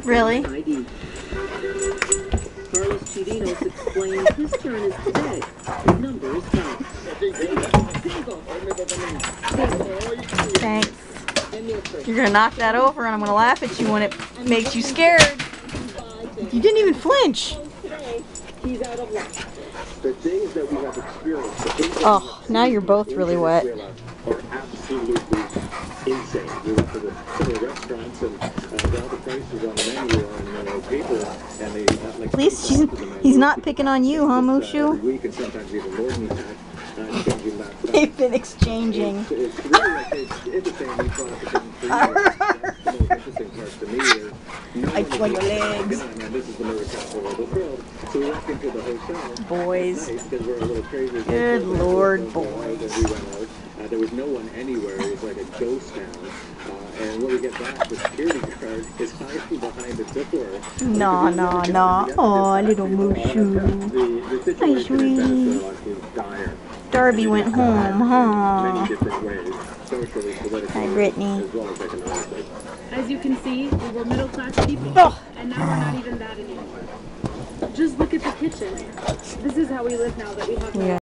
Really? Carlos Chirinos explains his turn is today. His number is 5. Thanks. You're gonna knock that over and I'm gonna laugh at you when it makes you scared. You didn't even flinch. The things that we have experienced, Oh, now you're both really wet. are absolutely insane. We went to the restaurants and all the prices on the menu on paper, and they like. At least he's not picking on you, huh, Mushu? We can sometimes even more than that. Changing that. They've been exchanging. It's really like it's a family process. That's the most interesting part to me is I pull your legs. and this is the murder capital of the world. So we walked into the hotel. Boys. Because we're a little crazy. Good Lord, We went boys. out. There was no one anywhere. It was like a ghost town. And when we get back, the security guard is hiding behind the door. No. Oh, little Mushu. The situation in Venezuela is dire. Darby went home, huh? Many different ways, socially, politically, Hi, Brittany. as well as economically. As you can see, we were middle-class people, Oh. and now we're not even that anymore. Just look at the kitchen. This is how we live now that we have no Yeah.